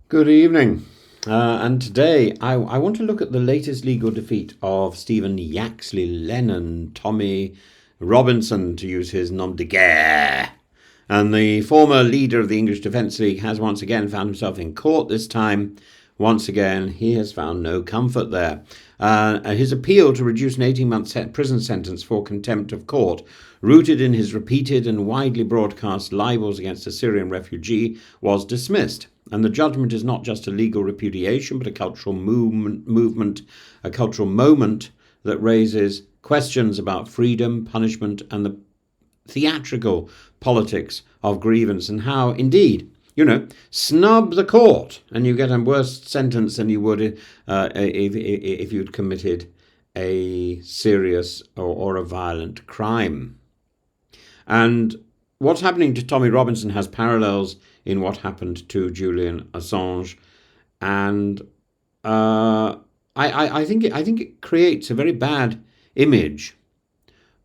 Good evening. And today I want to look at the latest legal defeat of Stephen Yaxley Lennon, Tommy Robinson, to use his nom de guerre. And the former leader of the English Defence League has once again found himself in court this time. Once again, he has found no comfort there. His appeal to reduce an 18-month prison sentence for contempt of court, rooted in his repeated and widely broadcast libels against a Syrian refugee, was dismissed. And the judgment is not just a legal repudiation, but a cultural movement, a cultural moment that raises questions about freedom, punishment, and the theatrical politics of grievance, and how, indeed, snub the court and you get a worse sentence than you would if you'd committed a serious or a violent crime. And what's happening to Tommy Robinson has parallels in what happened to Julian Assange, and I think it creates a very bad image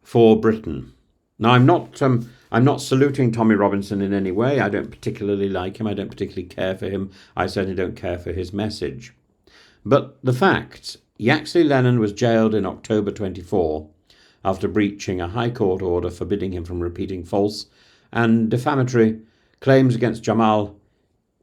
for Britain. Now, I'm not saluting Tommy Robinson in any way. I don't particularly like him. I don't particularly care for him. I certainly don't care for his message. But the facts: Yaxley Lennon was jailed in October 24 after breaching a High Court order forbidding him from repeating false and defamatory claims against Jamal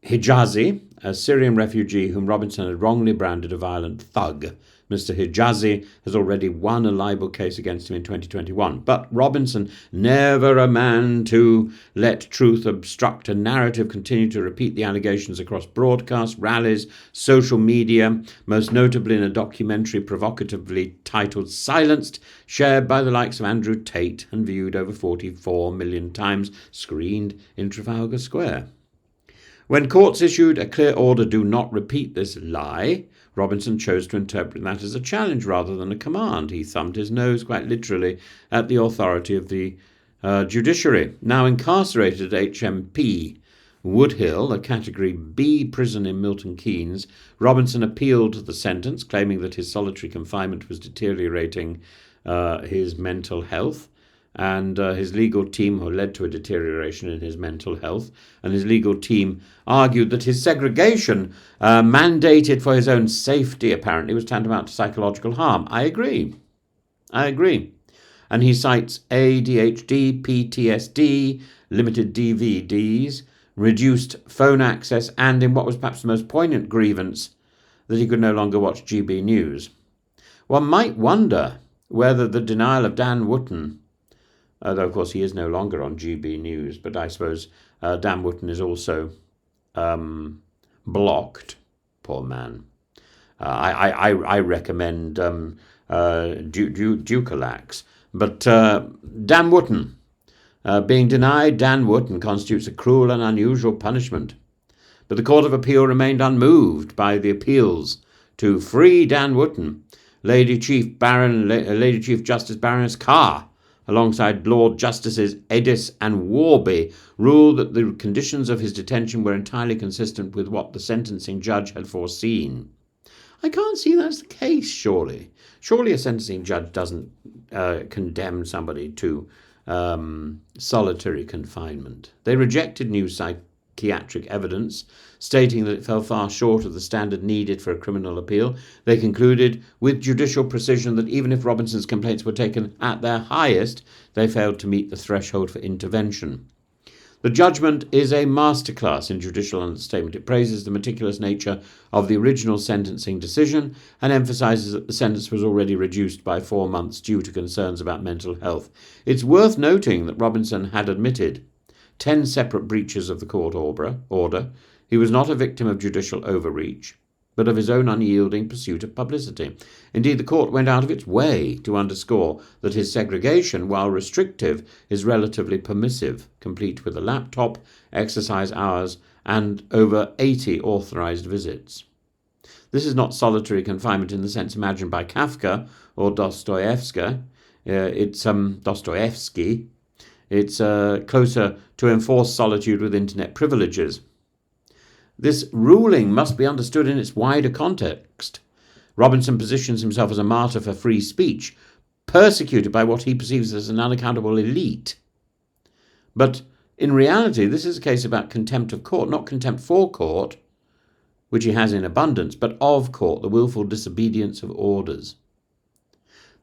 Hijazi, a Syrian refugee whom Robinson had wrongly branded a violent thug. Mr. Hijazi has already won a libel case against him in 2021. But Robinson, never a man to let truth obstruct a narrative, continued to repeat the allegations across broadcasts, rallies, social media, most notably in a documentary provocatively titled Silenced, shared by the likes of Andrew Tate and viewed over 44 million times, screened in Trafalgar Square. When courts issued a clear order, do not repeat this lie, Robinson chose to interpret that as a challenge rather than a command. He thumbed his nose, quite literally, at the authority of the judiciary. Now incarcerated at HMP Woodhill, a Category B prison in Milton Keynes, Robinson appealed the sentence, claiming that his solitary confinement was deteriorating his mental health. And his legal team, who led to a deterioration in his mental health, and his legal team argued that his segregation, mandated for his own safety, apparently, was tantamount to psychological harm. I agree. And he cites ADHD, PTSD, limited DVDs, reduced phone access, and in what was perhaps the most poignant grievance, that he could no longer watch GB News. One might wonder whether the denial of Dan Wootton, though of course he is no longer on GB News, but I suppose Dan Wootton is also blocked. Poor man. I recommend Dukalax. But Dan Wootton, being denied Dan Wootton constitutes a cruel and unusual punishment. But the Court of Appeal remained unmoved by the appeals to free Dan Wootton. Lady Chief Justice Baroness Carr, alongside Lord Justices Edis and Warby, ruled that the conditions of his detention were entirely consistent with what the sentencing judge had foreseen. I can't see that's the case, surely. Surely a sentencing judge doesn't condemn somebody to solitary confinement. They rejected new psychiatric evidence, stating that it fell far short of the standard needed for a criminal appeal. They concluded with judicial precision that even if Robinson's complaints were taken at their highest, they failed to meet the threshold for intervention. The judgment is a masterclass in judicial understatement. It praises the meticulous nature of the original sentencing decision and emphasises that the sentence was already reduced by 4 months due to concerns about mental health. It's worth noting that Robinson had admitted 10 separate breaches of the court order. He was not a victim of judicial overreach, but of his own unyielding pursuit of publicity. Indeed, the court went out of its way to underscore that his segregation, while restrictive, is relatively permissive, complete with a laptop, exercise hours, and over 80 authorized visits. This is not solitary confinement in the sense imagined by Kafka or Dostoevsky. It's closer to enforced solitude with internet privileges. This ruling must be understood in its wider context. Robinson positions himself as a martyr for free speech, persecuted by what he perceives as an unaccountable elite. But in reality, this is a case about contempt of court, not contempt for court, which he has in abundance, but of court, the willful disobedience of orders.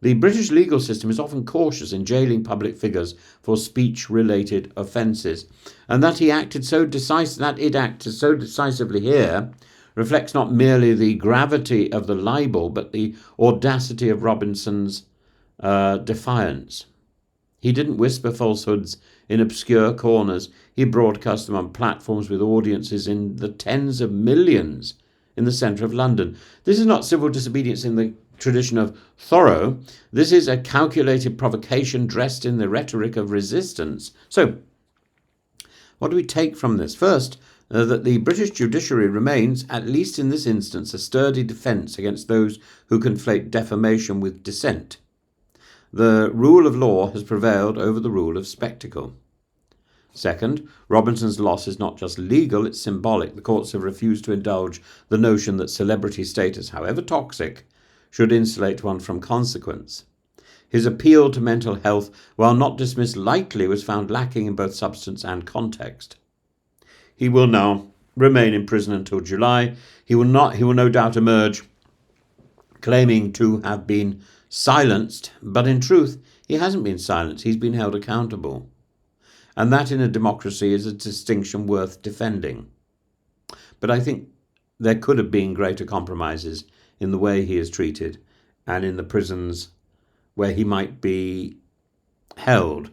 The British legal system is often cautious in jailing public figures for speech-related offences, and that it acted so decisively here reflects not merely the gravity of the libel, but the audacity of Robinson's defiance. He didn't whisper falsehoods in obscure corners. He broadcast them on platforms with audiences in the tens of millions in the centre of London. This is not civil disobedience in the tradition of Thoreau. This is a calculated provocation dressed in the rhetoric of resistance. So, what do we take from this? First, that the British judiciary remains, at least in this instance, a sturdy defence against those who conflate defamation with dissent. The rule of law has prevailed over the rule of spectacle. Second, Robinson's loss is not just legal, it's symbolic. The courts have refused to indulge the notion that celebrity status, however toxic, should insulate one from consequence. His appeal to mental health, while not dismissed lightly, was found lacking in both substance and context. He will now remain in prison until July. He will no doubt emerge claiming to have been silenced, but in truth, he hasn't been silenced. He's been held accountable. And that in a democracy is a distinction worth defending. But I think there could have been greater compromises in the way he is treated and in the prisons where he might be held.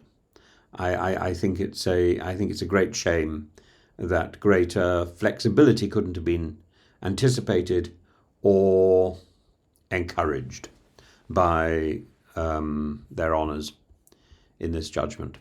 I think it's a great shame that greater flexibility couldn't have been anticipated or encouraged by their honours in this judgment.